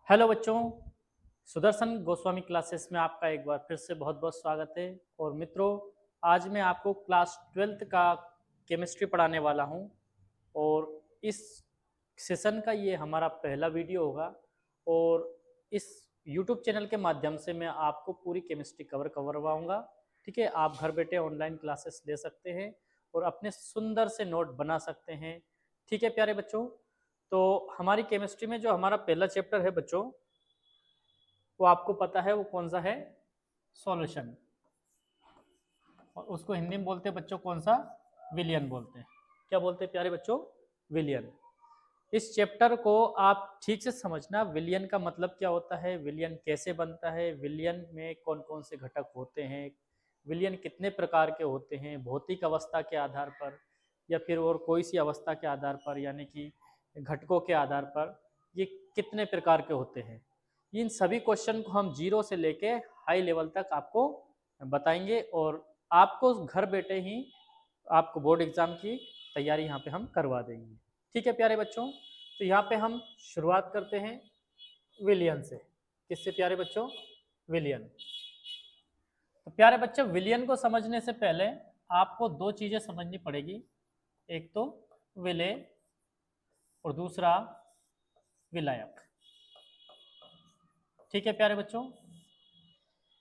Hello बच्चों, Sudarshan Goswami classes में आपका एक बार फिर से बहुत बहुत स्वागत है। और मित्रों, आज मैं आपको क्लास 12th का केमिस्ट्री पढ़ाने वाला हूं। और इस सेशन का ये हमारा पहला वीडियो होगा। और इस यूट्यूब चैनल के माध्यम से मैं आपको पूरी केमिस्ट्री करवाऊंगा। ठीक है, आप घर बैठे ऑनलाइन क्लासेस ले सकते हैं और अपने सुंदर से नोट बना सकते हैं। ठीक है प्यारे बच्चों, तो हमारी केमिस्ट्री में जो हमारा पहला चैप्टर है बच्चों, वो आपको पता है वो कौन सा है? सॉल्यूशन। और उसको हिंदी में बोलते हैं बच्चों कौन सा? विलियन बोलते हैं। क्या बोलते हैं प्यारे बच्चों? विलियन। इस चैप्टर को आप ठीक से समझना, विलियन का मतलब क्या होता है, विलियन कैसे बनता है, विलियन में कौन कौन से घटक होते हैं, विलियन कितने प्रकार के होते हैं, भौतिक अवस्था के आधार पर या फिर और कोई सी अवस्था के आधार पर, यानी कि घटकों के आधार पर ये कितने प्रकार के होते हैं। इन सभी क्वेश्चन को हम जीरो से लेके हाई लेवल तक आपको बताएंगे और आपको घर बैठे ही आपको बोर्ड एग्जाम की तैयारी यहाँ पे हम करवा देंगे। ठीक है प्यारे बच्चों, तो यहाँ पे हम शुरुआत करते हैं विलियन से। किससे प्यारे बच्चों? विलियन। तो प्यारे बच्चों, विलियन को समझने से पहले आपको दो चीजें समझनी पड़ेगी। एक तो विलेय और दूसरा विलायक। ठीक है प्यारे बच्चों,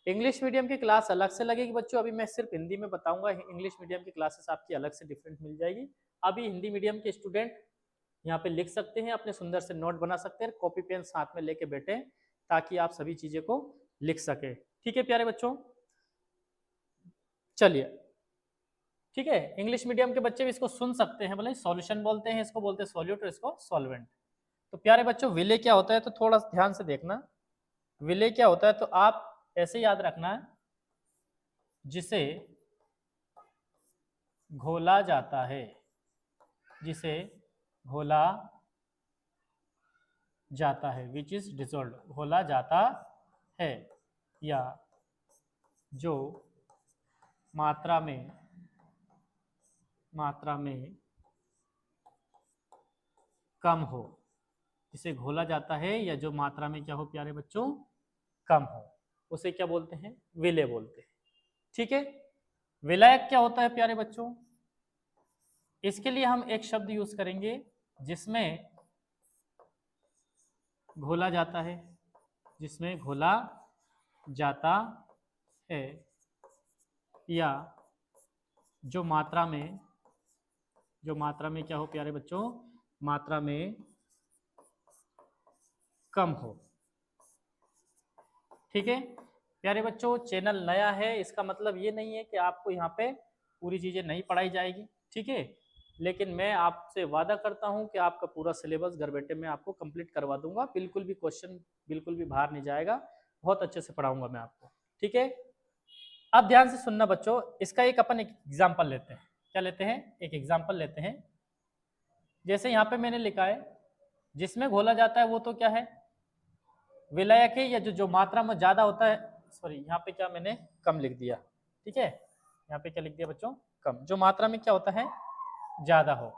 इंग्लिश मीडियम की क्लास अलग से लगेगी बच्चों। अभी मैं सिर्फ हिंदी में बताऊंगा, इंग्लिश मीडियम की क्लासेस आपकी अलग से डिफरेंट मिल जाएगी। अभी हिंदी मीडियम के स्टूडेंट यहाँ पे लिख सकते हैं, अपने सुंदर से नोट बना सकते हैं, कॉपी पेन साथ में लेके बैठे ताकि आप सभी चीजें को लिख सके। ठीक है प्यारे बच्चों, चलिए। ठीक है, इंग्लिश मीडियम के बच्चे भी इसको सुन सकते हैं, बोले सॉल्यूशन बोलते हैं, इसको बोलते हैं सॉल्यूट और इसको सॉल्वेंट। तो प्यारे बच्चों, विलेय क्या होता है तो थोड़ा ध्यान से देखना। विलेय क्या होता है तो आप ऐसे याद रखना है, जिसे घोला जाता है, जिसे घोला जाता है, विच इज डिसॉल्व, घोला जाता है, या जो मात्रा में कम हो, जिसे घोला जाता है या जो मात्रा में क्या हो प्यारे बच्चों? कम हो, उसे क्या बोलते हैं? विलेय बोलते हैं। ठीक है, विलायक क्या होता है प्यारे बच्चों? इसके लिए हम एक शब्द यूज करेंगे जिसमें घोला जाता है, जिसमें घोला जाता है या जो मात्रा में क्या हो प्यारे बच्चों? मात्रा में कम हो। ठीक है प्यारे बच्चों, चैनल नया है, इसका मतलब ये नहीं है कि आपको यहाँ पे पूरी चीजें नहीं पढ़ाई जाएगी। ठीक है, लेकिन मैं आपसे वादा करता हूँ कि आपका पूरा सिलेबस घर बैठे मैं आपको कंप्लीट करवा दूंगा। बिल्कुल भी क्वेश्चन बिल्कुल भी बाहर नहीं जाएगा, बहुत अच्छे से पढ़ाऊंगा मैं आपको। ठीक है, अब ध्यान से सुनना बच्चों, इसका एक अपन एक एग्जाम्पल लेते हैं। क्या लेते हैं? एक एग्जाम्पल लेते हैं। जैसे यहाँ पे मैंने लिखा है, जिसमें घोला जाता है वो तो क्या है? विलायक है, या जो मात्रा में ज्यादा होता है। सॉरी, यहाँ पे क्या मैंने कम लिख दिया। ठीक है, यहाँ पे क्या लिख दिया बच्चों? कम। जो मात्रा में क्या होता है? ज्यादा हो।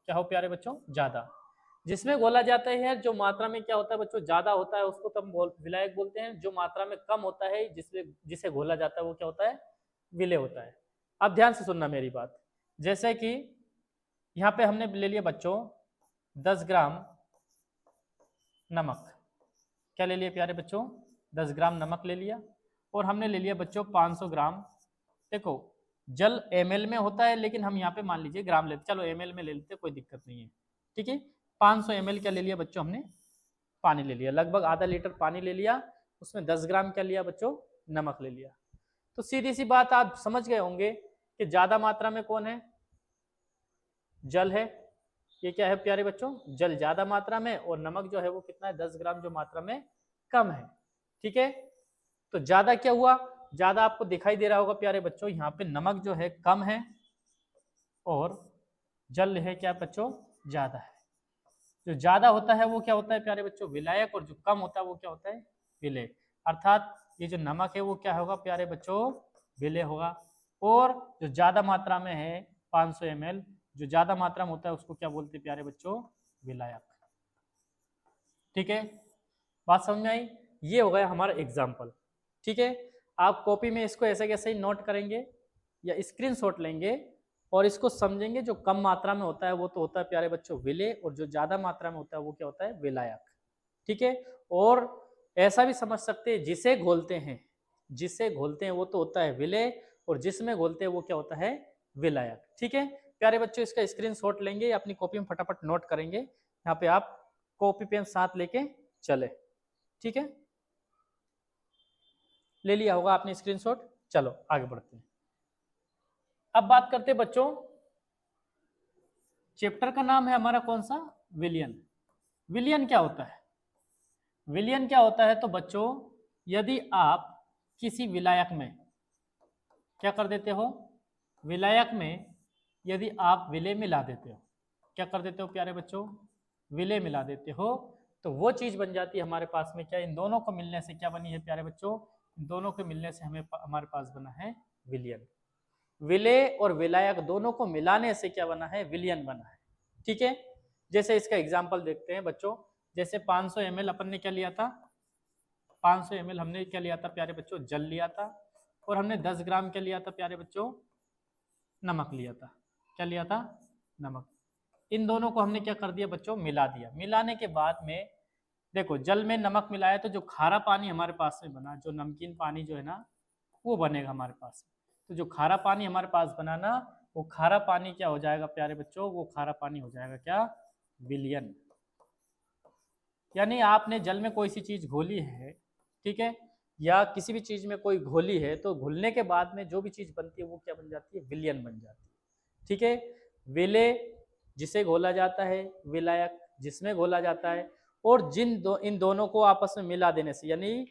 क्या हो प्यारे बच्चों? ज्यादा। जिसमें घोला जाता है जो मात्रा में क्या होता है बच्चों? ज्यादा होता है, उसको तो हम विलायक बोलते हैं। जो मात्रा में कम होता है, जिसे घोला जाता है, वो क्या होता है? विलेय होता है। अब ध्यान से सुनना मेरी बात। जैसे कि यहाँ पे हमने ले लिया बच्चों 10 ग्राम नमक। क्या ले लिया प्यारे बच्चों? 10 ग्राम नमक ले लिया। और हमने ले लिया बच्चों 500 ग्राम। देखो, जल एमएल में होता है, लेकिन हम यहाँ पे मान लीजिए ग्राम लेते, चलो एमएल में ले लेते, कोई दिक्कत नहीं है। ठीक है, 500 ml क्या ले लिया बच्चों? हमने पानी ले लिया, लगभग आधा लीटर पानी ले लिया। उसमें 10 ग्राम क्या लिया बच्चों? नमक ले लिया। तो सीधी सी बात आप समझ गए होंगे कि ज्यादा मात्रा में कौन है? जल है। ये क्या है प्यारे बच्चों? जल ज्यादा मात्रा में, और नमक जो है वो कितना है? 10 ग्राम, जो मात्रा में कम है। ठीक है, तो ज्यादा क्या हुआ? ज्यादा आपको दिखाई दे रहा होगा प्यारे बच्चों, यहाँ पे नमक जो है कम है और जल है क्या बच्चों? ज्यादा है। जो ज्यादा होता है वो क्या होता है प्यारे बच्चों? विलायक, और जो कम होता है वो क्या होता है? विलेय। अर्थात ये जो नमक है वो क्या होगा प्यारे बच्चों? विलेय होगा। और जो ज्यादा मात्रा में है 500 ml, जो ज्यादा मात्रा में होता है उसको क्या बोलते हैं प्यारे बच्चों? विलायक। ठीक है, बात समझ में आई? ये हो गया हमारा एग्जाम्पल। ठीक है, आप कॉपी में इसको ऐसे कैसे ही नोट करेंगे या स्क्रीनशॉट लेंगे और इसको समझेंगे। जो कम मात्रा में होता है वो तो होता है प्यारे बच्चों विलेय, और जो ज्यादा मात्रा में होता है वो क्या होता है? विलायक। ठीक है, और ऐसा भी समझ सकते हैं जिसे घोलते हैं, जिसे घोलते हैं वो तो होता है विलेय, और जिसमें घोलते हैं वो क्या होता है? विलायक। ठीक है प्यारे बच्चों, इसका स्क्रीनशॉट लेंगे, अपनी कॉपी में फटाफट नोट करेंगे। यहाँ पे आप कॉपी पेन साथ लेके चले। ठीक है, ले लिया होगा आपने स्क्रीनशॉट। चलो आगे बढ़ते हैं। अब बात करते हैं बच्चों, चैप्टर का नाम है हमारा कौन सा? विलयन। विलयन क्या होता है? विलयन क्या होता है तो बच्चों, यदि आप किसी विलायक में क्या कर देते हो? विलायक में यदि आप विलेय मिला देते हो, क्या कर देते हो प्यारे बच्चों? विलेय मिला देते हो, तो वो चीज बन जाती है हमारे पास में क्या? इन दोनों को मिलने से क्या बनी है प्यारे बच्चों? इन दोनों के मिलने से हमारे पास बना है विलयन। विलेय और विलायक दोनों को मिलाने से क्या बना है? विलयन बना है। ठीक है, जैसे इसका एग्जाम्पल देखते हैं बच्चों। जैसे 500 ml अपन ने क्या लिया था? 500 ml हमने क्या लिया था प्यारे बच्चों? जल लिया था। और हमने 10 ग्राम क्या लिया था प्यारे बच्चों? नमक लिया था। क्या लिया था? नमक। इन दोनों को हमने क्या कर दिया बच्चों? मिला दिया। मिलाने के बाद में देखो, जल में नमक मिलाया तो जो खारा पानी हमारे पास में बना, जो नमकीन पानी जो है ना, वो बनेगा हमारे पास। तो जो खारा पानी हमारे पास बना ना, वो खारा पानी क्या हो जाएगा प्यारे बच्चों? वो खारा पानी हो जाएगा क्या? विलयन। यानी आपने जल में कोई सी चीज घोली है, ठीक है, या किसी भी चीज में कोई घोली है, तो घुलने के बाद में जो भी चीज बनती है वो क्या बन जाती है? विलयन बन जाती है। ठीक है, विलेय जिसे घोला जाता है, विलायक जिसमें घोला जाता है, और इन दोनों को आपस में मिला देने से, यानी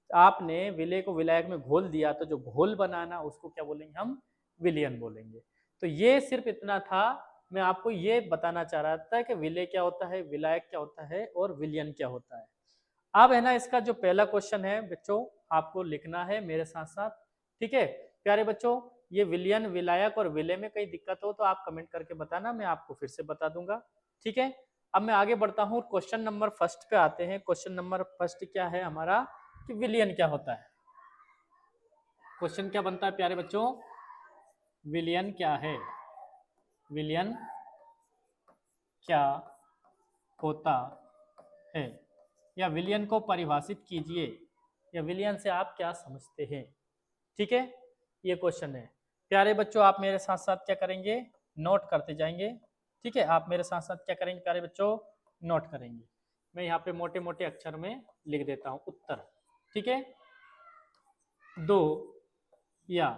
आपने विलेय को विलायक में घोल दिया, तो जो घोल बनाना उसको क्या बोलेंगे हम? विलयन बोलेंगे। तो ये सिर्फ इतना था, मैं आपको ये बताना चाह रहा था कि विलेय क्या होता है, विलायक क्या होता है, और विलयन क्या होता है। अब है ना, इसका जो पहला क्वेश्चन है बच्चों, आपको लिखना है मेरे साथ साथ। ठीक है प्यारे बच्चों, ये विलयन, विलायक और विलेय में कहीं दिक्कत हो तो आप कमेंट करके बताना, मैं आपको फिर से बता दूंगा। ठीक है, अब मैं आगे बढ़ता हूँ, क्वेश्चन नंबर फर्स्ट पे आते हैं। क्वेश्चन नंबर फर्स्ट क्या है हमारा? कि विलयन क्या होता है। क्वेश्चन क्या बनता है प्यारे बच्चों? विलयन क्या है? विलयन क्या होता है, या विलयन को परिभाषित कीजिए, या विलयन से आप क्या समझते हैं। ठीक है, ये क्वेश्चन है प्यारे बच्चों। आप मेरे साथ साथ क्या करेंगे? नोट करते जाएंगे। ठीक है, आप मेरे साथ साथ क्या करेंगे प्यारे बच्चों? नोट करेंगे। मैं यहाँ पे मोटे मोटे अक्षर में लिख देता हूँ उत्तर। ठीक है, 2 या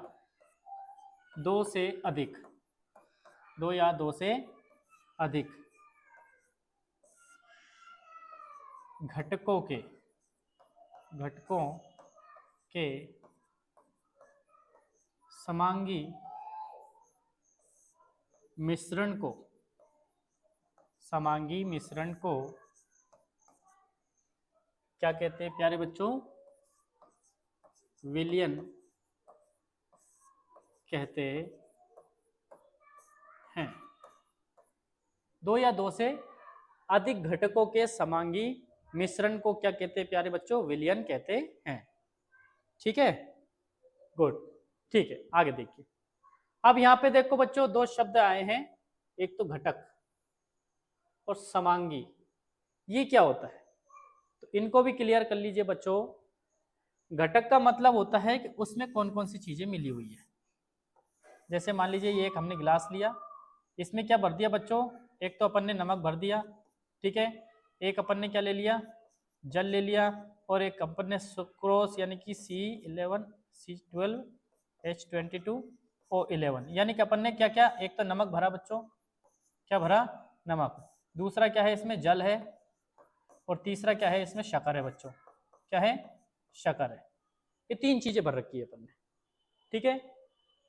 2 से अधिक, 2 या 2 से अधिक घटकों के समांगी मिश्रण को क्या कहते हैं प्यारे बच्चों? विलयन कहते हैं। 2 या 2 से अधिक घटकों के समांगी मिश्रण को क्या कहते हैं प्यारे बच्चों? विलयन कहते हैं। ठीक है, गुड। ठीक है, आगे देखिए। अब यहाँ पे देखो बच्चों, 2 शब्द आए हैं, एक तो घटक और समांगी। ये क्या होता है? तो इनको भी क्लियर कर लीजिए बच्चों। घटक का मतलब होता है कि उसमें कौन कौन सी चीजें मिली हुई है। जैसे मान लीजिए ये एक हमने गिलास लिया, इसमें क्या भर दिया बच्चों? एक तो अपन ने नमक भर दिया, ठीक है, एक अपन ने क्या ले लिया? जल ले लिया, और एक अपन ने सुक्रोज यानी कि C11, C12, H22O11, यानी कि अपन ने क्या क्या? एक तो नमक भरा बच्चों, क्या भरा? नमक। दूसरा क्या है? इसमें जल है, और तीसरा क्या है? इसमें शक्कर है बच्चों। क्या है? शक्कर है। ये 3 चीजें भर रखी है अपन ने। ठीक है,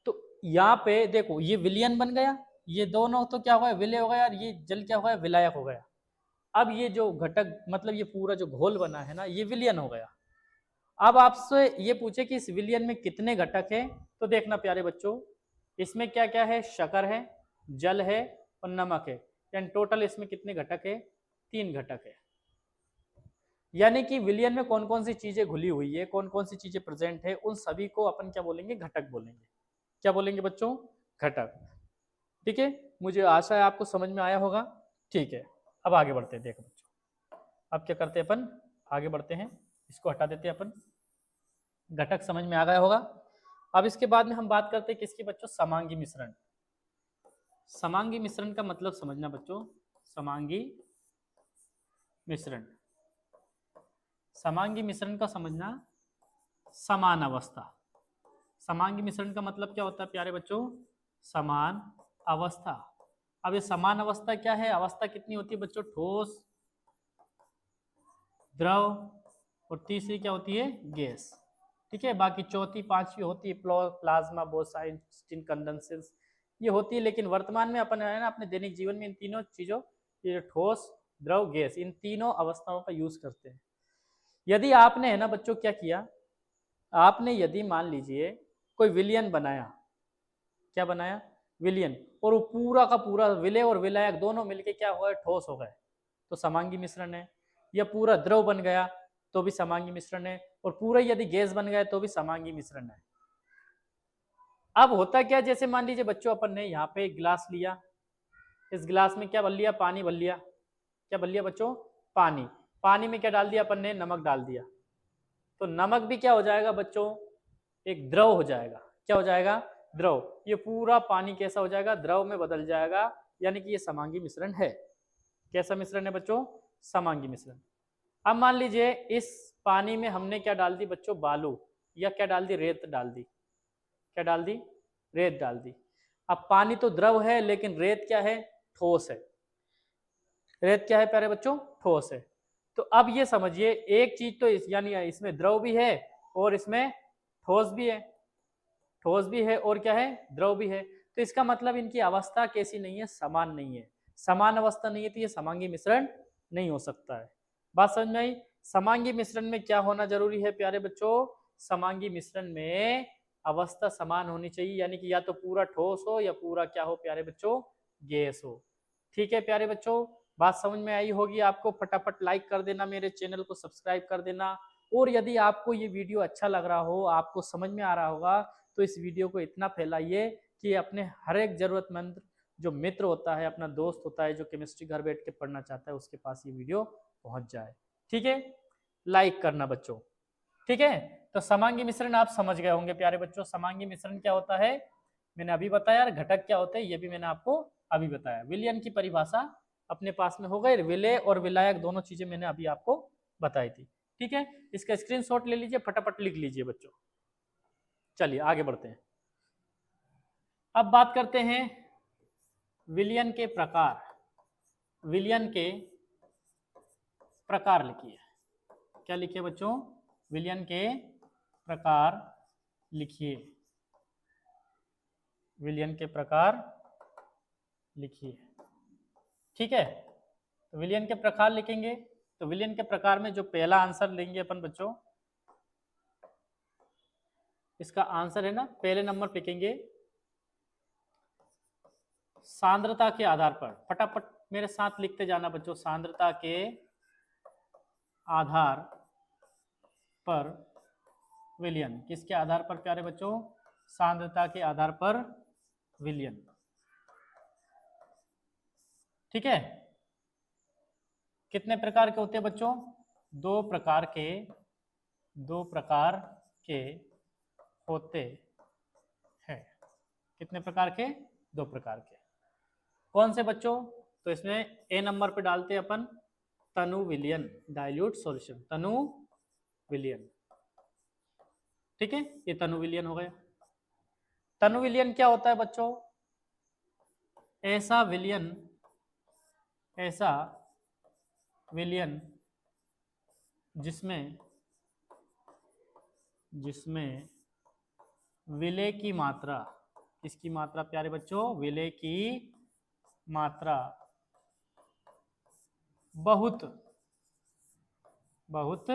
तो यहाँ पे देखो ये विलयन बन गया, ये दोनों तो क्या हो गया? विलय हो गया, और ये जल क्या हो गया? विलायक हो गया। अब ये जो घटक मतलब ये पूरा जो घोल बना है ना, ये विलयन हो गया। अब आपसे ये पूछे कि इस विलयन में कितने घटक हैं, तो देखना प्यारे बच्चों, इसमें क्या क्या है? शक्कर है, जल है, और नमक है। यानी टोटल इसमें कितने घटक है? 3 घटक है। यानी कि विलयन में कौन कौन सी चीजें घुली हुई है, कौन कौन सी चीजें प्रेजेंट है, उन सभी को अपन क्या बोलेंगे, घटक बोलेंगे। क्या बोलेंगे बच्चों, घटक। ठीक है, मुझे आशा है आपको समझ में आया होगा। ठीक है, अब आगे बढ़ते हैं। देखो बच्चों, अब क्या करते हैं अपन, आगे बढ़ते हैं, इसको हटा देते हैं अपन, घटक समझ में आ गया होगा। अब इसके बाद में हम बात करते हैं किसकी बच्चों, समांगी मिश्रण। समांगी मिश्रण का मतलब समझना बच्चों, समांगी मिश्रण, समांगी मिश्रण का समझना, समान अवस्था। समांगी मिश्रण का मतलब क्या होता है प्यारे बच्चों, समान अवस्था। अब ये समान अवस्था क्या है, अवस्था कितनी होती है बच्चों, ठोस, द्रव और तीसरी क्या होती है, गैस। ठीक है, बाकी चौथी पांचवी होती है प्लाज्मा, बोसाइन, स्टीन, कंडेंसेंस, ये होती है। लेकिन वर्तमान में अपन है ना अपने दैनिक जीवन में इन तीनों चीजों, ये ठोस, द्रव, गैस, इन तीनों अवस्थाओं का यूज करते हैं। यदि आपने है ना बच्चों क्या किया, आपने यदि मान लीजिए कोई विलयन बनाया, क्या बनाया, विलयन, और वो पूरा का पूरा विलय और विलायक दोनों मिलके क्या हुआ, ठोस हो गए, तो समांगी मिश्रण है। या पूरा द्रव बन गया तो भी समांगी मिश्रण है, और पूरा यदि गैस बन गया तो भी समांगी मिश्रण है। अब होता क्या, जैसे मान लीजिए बच्चों अपन ने यहाँ पे एक गिलास लिया, इस गिलास में क्या भर लिया, पानी भर लिया। क्या भर लिया बच्चों, पानी। पानी में क्या डाल दिया अपन ने, नमक डाल दिया। तो नमक भी क्या हो जाएगा बच्चों, एक द्रव हो जाएगा। क्या हो जाएगा, द्रव। ये पूरा पानी कैसा हो जाएगा, द्रव में बदल जाएगा, यानी कि ये समांगी मिश्रण है। कैसा मिश्रण है बच्चों, समांगी मिश्रण। अब मान लीजिए इस पानी में हमने क्या डाल दी बच्चों, बालू, या क्या डाल दी, रेत डाल दी। क्या डाल दी, रेत डाल दी। अब पानी तो द्रव है, लेकिन रेत क्या है, ठोस है। रेत क्या है प्यारे बच्चों, ठोस है। तो अब ये समझिए एक चीज तो यानी इसमें द्रव भी है और इसमें ठोस भी है, ठोस भी है और क्या है, द्रव भी है। तो इसका मतलब इनकी अवस्था कैसी नहीं है, समान नहीं है। समान अवस्था नहीं है तो ये समांगी मिश्रण नहीं हो सकता है। बात समझ में आई। समांगी मिश्रण में क्या होना जरूरी है प्यारे बच्चों, समांगी मिश्रण में अवस्था समान होनी चाहिए, यानी कि या तो पूरा ठोस हो या पूरा क्या हो प्यारे बच्चों, गैस हो। ठीक है प्यारे बच्चों, बात समझ में आई होगी आपको। फटाफट लाइक कर देना, मेरे चैनल को सब्सक्राइब कर देना। और यदि आपको ये वीडियो अच्छा लग रहा हो, आपको समझ में आ रहा होगा, तो इस वीडियो को इतना फैलाइए कि अपने हर एक जरूरतमंद जो मित्र होता है, अपना दोस्त होता है जो केमिस्ट्री घर बैठ के पढ़ना चाहता है, उसके पास ये वीडियो पहुंच जाए। ठीक है, लाइक करना बच्चों। ठीक है, तो समांगी मिश्रण आप समझ गए होंगे प्यारे बच्चों। समांगी मिश्रण क्या होता है मैंने अभी बताया, घटक क्या होते हैं ये भी मैंने आपको अभी बताया। विलयन की परिभाषा अपने पास में हो गई, विलय और विलायक दोनों चीजें मैंने अभी आपको बताई थी। ठीक है, इसका स्क्रीनशॉट ले लीजिए, फटाफट लिख लीजिए बच्चों। चलिए आगे बढ़ते हैं। अब बात करते हैं विलयन के प्रकार। विलयन के प्रकार लिखिए। क्या लिखिए बच्चों, विलयन के प्रकार लिखिए। विलयन के प्रकार लिखिए। ठीक है, तो विलयन के प्रकार लिखेंगे, तो विलयन के प्रकार में जो पहला आंसर लेंगे अपन बच्चों, इसका आंसर है ना पहले नंबर पे लिखेंगे सांद्रता के आधार पर। फटाफट मेरे साथ लिखते जाना बच्चों, सांद्रता के आधार पर विलयन। किसके आधार पर प्यारे बच्चों, सांद्रता के आधार पर विलयन। ठीक है, कितने प्रकार के होते हैं बच्चों, दो प्रकार के, दो प्रकार के होते हैं। कितने प्रकार के, दो प्रकार के। कौन से बच्चों, तो इसमें ए नंबर पे डालते हैं अपन तनु विलयन, डाइल्यूट सॉल्यूशन, तनु विलयन। ठीक है, ये तनु विलयन हो गया। तनु विलयन क्या होता है बच्चों, ऐसा विलयन, ऐसा विलयन जिसमें जिसमें विलय की मात्रा, किसकी मात्रा प्यारे बच्चों, विलय की मात्रा बहुत बहुत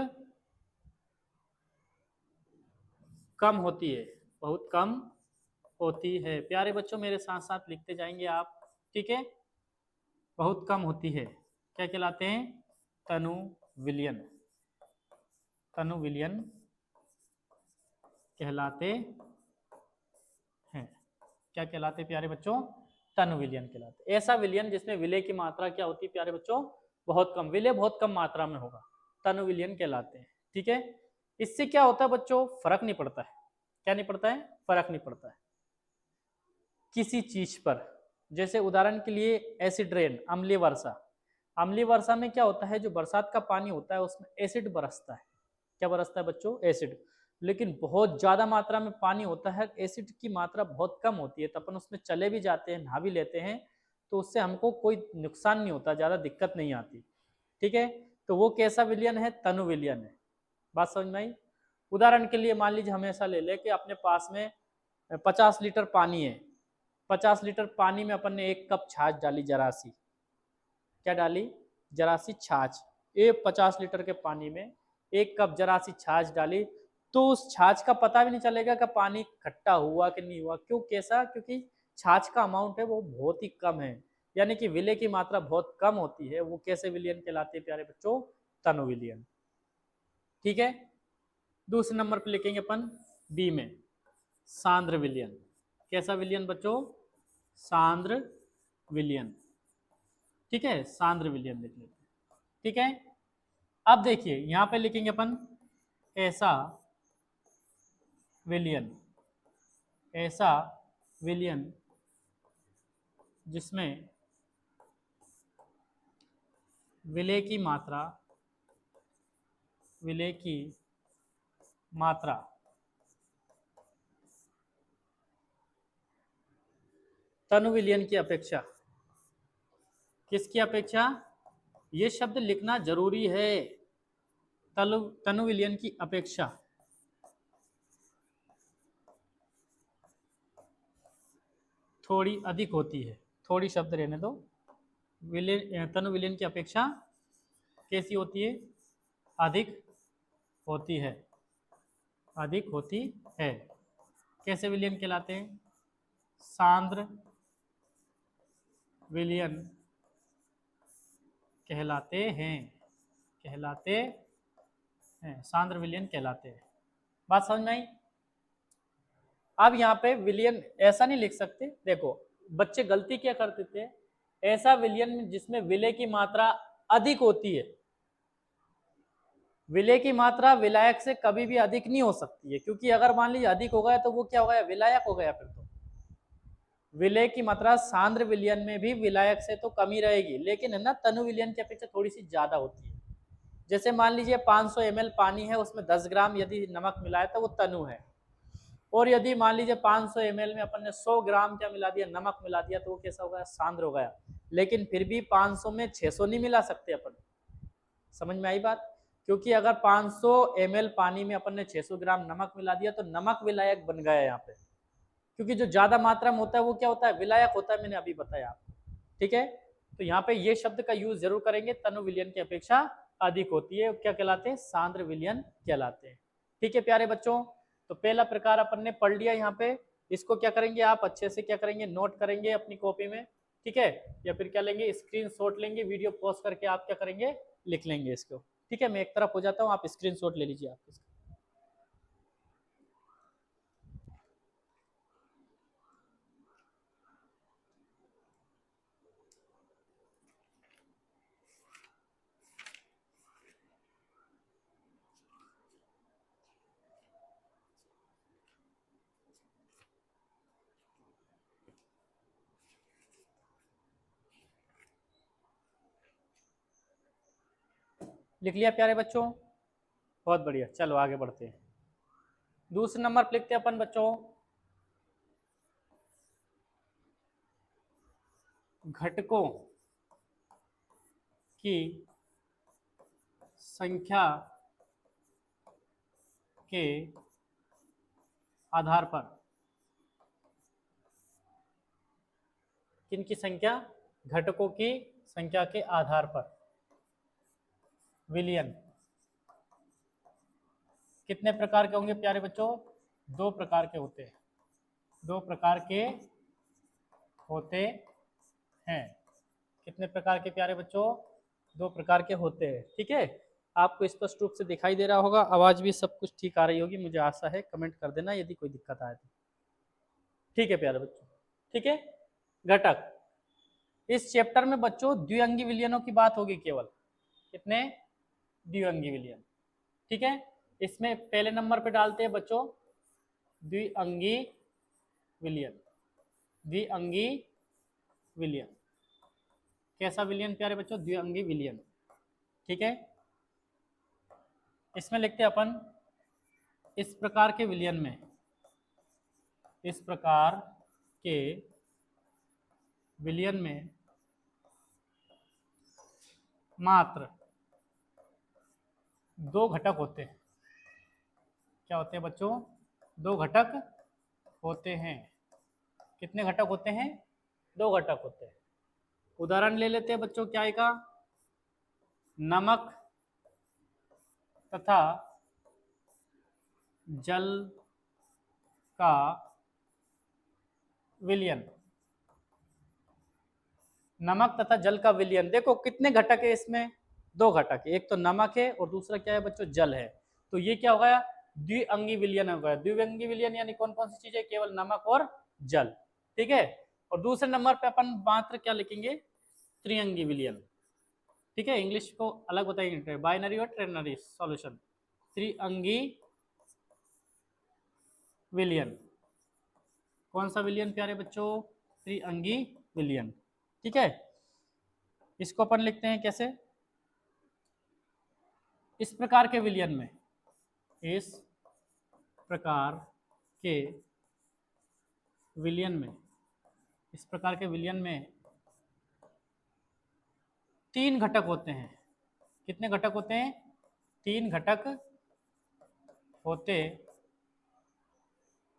कम होती है, बहुत कम होती है। प्यारे बच्चों मेरे साथ साथ लिखते जाएंगे आप। ठीक है, बहुत कम होती है, क्या कहलाते हैं, तनु विलयन। तनु विलयन कहलाते हैं। क्या कहलाते प्यारे बच्चों? तनु विलयन कहलाते। ऐसा विलयन जिसमें विलय की मात्रा क्या होती है प्यारे बच्चों? बहुत कम, विलय बहुत कम मात्रा में होगा, तनु विलयन कहलाते हैं। ठीक है, इससे क्या होता है बच्चों? फर्क नहीं पड़ता है। क्या नहीं पड़ता है? फर्क नहीं पड़ता है किसी चीज पर। जैसे उदाहरण के लिए एसिड रेन, अम्लीय वर्षा। अम्लीय वर्षा में क्या होता है? जो बरसात का पानी होता है उसमें एसिड बरसता है। क्या बरसता है बच्चों? एसिड। लेकिन बहुत ज्यादा मात्रा में पानी होता है, एसिड की मात्रा बहुत कम होती है, तो अपन उसमें चले भी जाते हैं, नहा भी लेते हैं, तो उससे हमको कोई नुकसान नहीं होता, ज्यादा दिक्कत नहीं आती। ठीक है, तो वो कैसा विलयन है? तनु विलयन है। बात समझ में आई? उदाहरण के लिए मान लीजिए हमेशा ले ले कि अपने पास में 50 लीटर पानी है। 50 लीटर पानी में अपन ने 1 कप छाछ डाली, जरा सी। क्या डाली? जरा सी छाछ। 50 लीटर के पानी में 1 कप जरा सी छाछ डाली, तो उस छाछ का पता भी नहीं चलेगा कि पानी खट्टा हुआ कि नहीं हुआ। क्यों? कैसा? क्योंकि छाछ का अमाउंट है वो बहुत ही कम है, यानी कि विलय की मात्रा बहुत कम होती है। वो कैसे विलयन कहलाते हैं प्यारे बच्चों? तनु विलयन। ठीक है, दूसरे नंबर पे लिखेंगे अपन बी में सांद्र विलयन। कैसा विलयन बच्चों? सांद्र विलयन। ठीक है, सांद्र विलयन लिख लेते हैं। ठीक है, अब देखिए यहां पे लिखेंगे अपन ऐसा विलयन। ऐसा विलयन जिसमें विलय की मात्रा तनु विलयन की अपेक्षा, किसकी अपेक्षा? ये शब्द लिखना जरूरी है। तनु विलयन की अपेक्षा थोड़ी अधिक होती है। थोड़ी शब्द रहने दो। तनु विलयन की अपेक्षा कैसी होती है? अधिक होती है। अधिक होती है। कैसे विलयन कहलाते हैं? सांद्र विलयन कहलाते हैं। सांद्र विलयन कहलाते हैं। बात समझ में आई? अब यहाँ पे विलयन ऐसा नहीं लिख सकते। देखो बच्चे गलती क्या करते थे, ऐसा विलयन जिसमें विलय की मात्रा अधिक होती है। विलय की मात्रा विलायक से कभी भी अधिक नहीं हो सकती है, क्योंकि अगर मान लीजिए अधिक हो गया तो वो क्या हो गया? विलायक हो गया। फिर तो विलय की मात्रा सांद्र विलयन में भी विलायक से तो कम ही रहेगी, लेकिन है ना तनु विलयन की अपेक्षा थोड़ी सी ज्यादा होती है। जैसे मान लीजिए 500 ml पानी है, उसमें 10 ग्राम यदि नमक मिलाया तो वो तनु है। और यदि मान लीजिए 500 ml में अपन ने 100 ग्राम क्या मिला दिया? नमक मिला दिया, तो वो कैसा हो गया? सांद्र हो गया। लेकिन फिर भी 500 में 600 नहीं मिला सकते अपन। समझ में आई बात? क्योंकि अगर 500 ml पानी में अपन ने 600 ग्राम नमक मिला दिया तो नमक विलायक बन गया यहाँ पे। क्योंकि जो ज्यादा मात्रा में होता है वो क्या होता है? विलायक होता है। मैंने अभी बताया आपको। ठीक है, तो यहाँ पे ये शब्द का यूज जरूर करेंगे। तनु विलयन की अपेक्षा अधिक होती है, क्या कहलाते हैं? सांद्र विलयन कहलाते हैं। ठीक है प्यारे बच्चों, तो पहला प्रकार अपन ने पढ़ लिया। यहाँ पे इसको क्या करेंगे आप? अच्छे से क्या करेंगे? नोट करेंगे अपनी कॉपी में। ठीक है, या फिर क्या लेंगे? स्क्रीनशॉट लेंगे, वीडियो पॉज करके आप क्या करेंगे? लिख लेंगे इसको। ठीक है, मैं एक तरफ हो जाता हूँ, आप स्क्रीनशॉट ले लीजिए आप इसका। लिख लिया प्यारे बच्चों? बहुत बढ़िया, चलो आगे बढ़ते हैं। दूसरे नंबर पर लिखते हैं अपन बच्चों घटकों की संख्या के आधार पर। किनकी संख्या? घटकों की संख्या के आधार पर विलयन कितने प्रकार के होंगे प्यारे बच्चों? 2 प्रकार के होते हैं। 2 प्रकार के होते हैं। कितने प्रकार के प्यारे बच्चों? 2 प्रकार के होते हैं। ठीक है, आपको स्पष्ट रूप से दिखाई दे रहा होगा, आवाज़ भी सब कुछ ठीक आ रही होगी, मुझे आशा है। कमेंट कर देना यदि कोई दिक्कत आए तो। ठीक है प्यारे बच्चों, ठीक है। घटक, इस चैप्टर में बच्चों द्विअंगी विलयनों की बात होगी केवल। कितने? द्विअंगी विलयन, ठीक है। इसमें पहले नंबर पे डालते हैं बच्चों द्विअंगी विलयन। द्विअंगी विलयन कैसा विलयन प्यारे बच्चों? द्विअंगी विलयन, ठीक है। इसमें लिखते हैं अपन, इस प्रकार के विलयन में, इस प्रकार के विलयन में मात्र दो घटक होते हैं। क्या होते हैं बच्चों? दो घटक होते हैं। कितने घटक होते हैं? दो घटक होते हैं। उदाहरण ले लेते हैं बच्चों, क्या आएगा? नमक तथा जल का विलयन। नमक तथा जल का विलयन, देखो कितने घटक है इसमें? दो घटक है, एक तो नमक है और दूसरा क्या है बच्चों? जल है। तो ये क्या हो गया? द्विअंगी विलयन हो गया। द्विअंगी विलयन यानी कौन कौन सी चीजें? केवल नमक और जल, ठीक है। और दूसरे नंबर पे अपन मात्र क्या लिखेंगे? त्रिअंगी विलयन, ठीक है। इंग्लिश को अलग बताएंगे, बाइनरी और ट्रेनरी सॉल्यूशन। त्रिअंगी विलयन, कौन सा विलयन प्यारे बच्चों? त्रिअंगी विलयन, ठीक है। इसको अपन लिखते हैं कैसे? इस प्रकार के विलयन में, इस प्रकार के विलयन में, इस प्रकार के विलयन में तीन घटक होते हैं। कितने घटक होते हैं? तीन घटक होते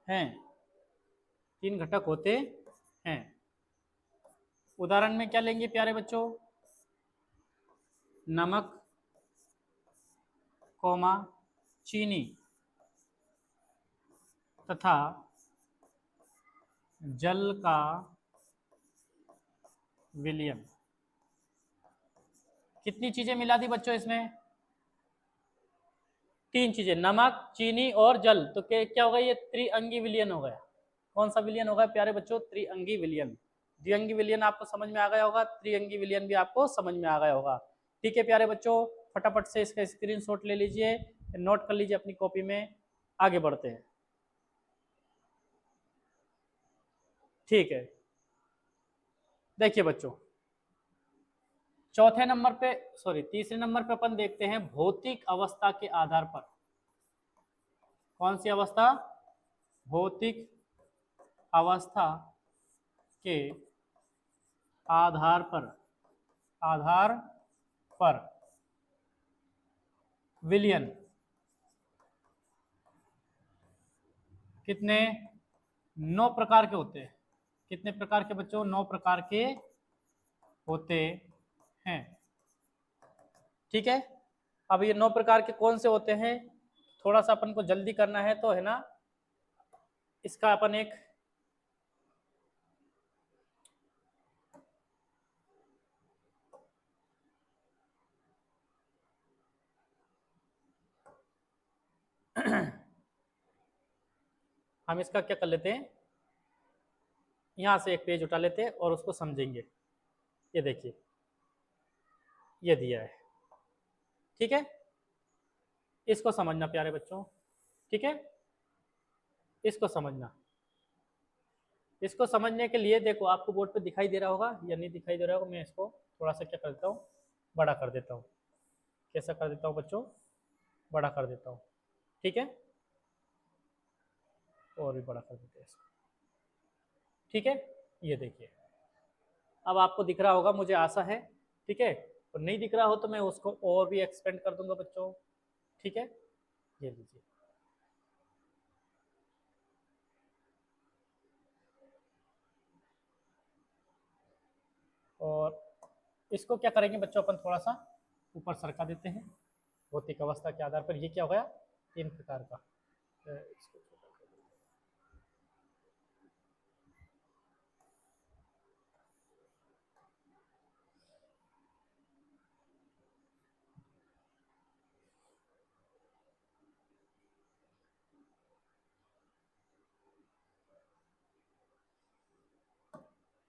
हैं। तीन घटक होते हैं। उदाहरण में क्या लेंगे प्यारे बच्चों? नमक, कोमा चीनी तथा जल का विलयन। कितनी चीजें मिला दी बच्चों इसमें? तीन चीजें, नमक, चीनी और जल। तो क्या होगा? ये त्रिअंगी विलयन हो गया। कौन सा विलयन होगा प्यारे बच्चों? त्रिअंगी विलयन। द्विअंगी विलयन आपको समझ में आ गया होगा, त्रिअंगी विलयन भी आपको समझ में आ गया होगा। ठीक है प्यारे बच्चों, फटाफट से इसका स्क्रीनशॉट ले लीजिए, नोट कर लीजिए अपनी कॉपी में। आगे बढ़ते हैं, ठीक है। देखिए बच्चों, चौथे नंबर पे, सॉरी तीसरे नंबर पे अपन देखते हैं भौतिक अवस्था के आधार पर। कौन सी अवस्था? भौतिक अवस्था के आधार पर, आधार पर विलयन। कितने? 9 प्रकार के होते हैं। कितने प्रकार के बच्चों? 9 प्रकार के होते हैं, ठीक है। अब ये 9 प्रकार के कौन से होते हैं? थोड़ा सा अपन को जल्दी करना है तो है ना, इसका अपन एक हम इसका क्या कर लेते हैं, यहाँ से एक पेज उठा लेते हैं और उसको समझेंगे। ये देखिए, ये दिया है, ठीक है। इसको समझना प्यारे बच्चों, ठीक है। इसको समझना, इसको समझने के लिए देखो आपको बोर्ड पे दिखाई दे रहा होगा या नहीं दिखाई दे रहा होगा। मैं इसको थोड़ा सा क्या कर देता हूँ, बड़ा कर देता हूँ। कैसा कर देता हूँ बच्चों? बड़ा कर देता हूँ, ठीक है। और भी बड़ा कर देते हैं इसको, ठीक है। ये देखिए, अब आपको दिख रहा होगा मुझे आशा है, ठीक है। और नहीं दिख रहा हो तो मैं उसको और भी एक्सपेंड कर दूंगा बच्चों, ठीक है। ये लीजिए, और इसको क्या करेंगे बच्चों, अपन थोड़ा सा ऊपर सरका देते हैं। भौतिक अवस्था के आधार पर ये क्या हो गया? 3 प्रकार का। इसको छोटा कर देते हैं।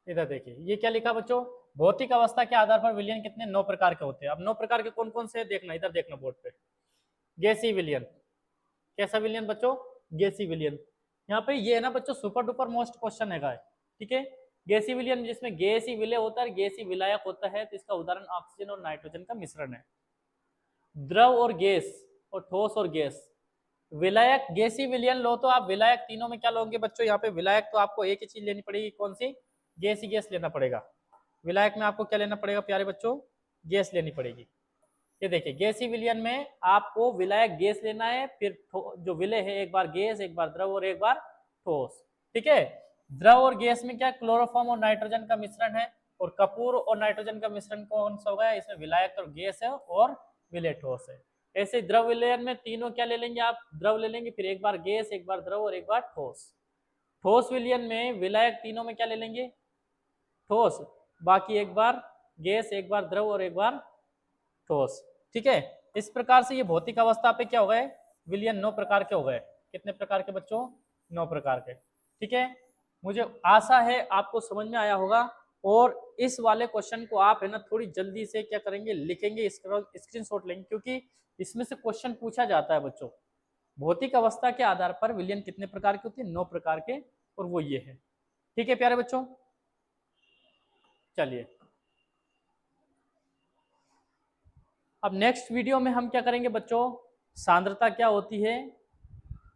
इधर देखिए ये क्या लिखा बच्चों, भौतिक अवस्था के आधार पर विलयन कितने 9 प्रकार के होते हैं। अब 9 प्रकार के कौन कौन से देखना, इधर देखना बोर्ड पे। गैसीय विलयन, कैसा विलयन बच्चों, गैसीय विलयन। यहाँ पे ये है ना बच्चों सुपर डुपर मोस्ट क्वेश्चन है, ठीक है। गैसीय विलयन जिसमें गैसीय विलय होता है, गैसीय विलायक होता है, तो इसका उदाहरण ऑक्सीजन और नाइट्रोजन का मिश्रण है। द्रव और गैस और ठोस और गैस। विलायक गैसीय विलयन लो तो आप विलायक तीनों में क्या लोगे बच्चों, यहाँ पे विलायक तो आपको एक ही चीज लेनी पड़ेगी, कौन सी, गैसीय गैस लेना पड़ेगा। विलायक में आपको क्या लेना पड़ेगा प्यारे बच्चों, गैस लेनी पड़ेगी। ये देखिए गैसीय विलयन में आपको विलायक गैस लेना है, फिर जो विलय है एक बार गैस, एक बार द्रव और एक बार ठोस, ठीक है। द्रव और गैस में क्या क्लोरोफॉर्म और नाइट्रोजन का मिश्रण है, और कपूर और नाइट्रोजन का मिश्रण कौन सा होगा, इसमें विलायक और गैस है और विलय ठोस है। ऐसे द्रव विलयन में तीनों क्या ले लेंगे आप, द्रव ले लेंगे, फिर एक बार गैस, एक बार द्रव और एक बार ठोस। ठोस विलयन में विलायक तीनों में क्या ले लेंगे, ठोस, बाकी एक बार गैस, एक बार द्रव और एक बार ठोस, ठीक है। इस प्रकार से ये भौतिक अवस्था पे क्या हो गए, विलयन 9 प्रकार के हो गए। कितने प्रकार के बच्चों, 9 प्रकार के, ठीक है। मुझे आशा है आपको समझ में आया होगा, और इस वाले क्वेश्चन को आप है ना थोड़ी जल्दी से क्या करेंगे, लिखेंगे, स्क्रीनशॉट लेंगे, क्योंकि इसमें से क्वेश्चन पूछा जाता है बच्चों। भौतिक अवस्था के आधार पर विलयन कितने प्रकार के होते हैं, 9 प्रकार के, और वो ये है, ठीक है प्यारे बच्चों। चलिए अब नेक्स्ट वीडियो में हम क्या करेंगे बच्चों, सांद्रता क्या होती है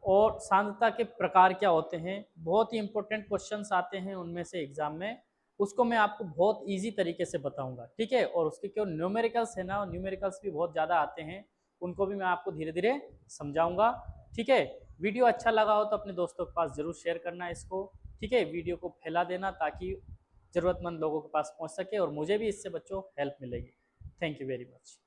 और सांद्रता के प्रकार क्या होते हैं। बहुत ही इंपॉर्टेंट क्वेश्चंस आते हैं उनमें से एग्जाम में, उसको मैं आपको बहुत इजी तरीके से बताऊंगा, ठीक है। और उसके क्यों न्यूमेरिकल्स है ना, न्यूमेरिकल्स भी बहुत ज़्यादा आते हैं, उनको भी मैं आपको धीरे धीरे समझाऊंगा, ठीक है। वीडियो अच्छा लगा हो तो अपने दोस्तों के पास जरूर शेयर करना इसको, ठीक है। वीडियो को फैला देना ताकि ज़रूरतमंद लोगों के पास पहुँच सके और मुझे भी इससे बच्चों हेल्प मिलेगी। Thank you very much.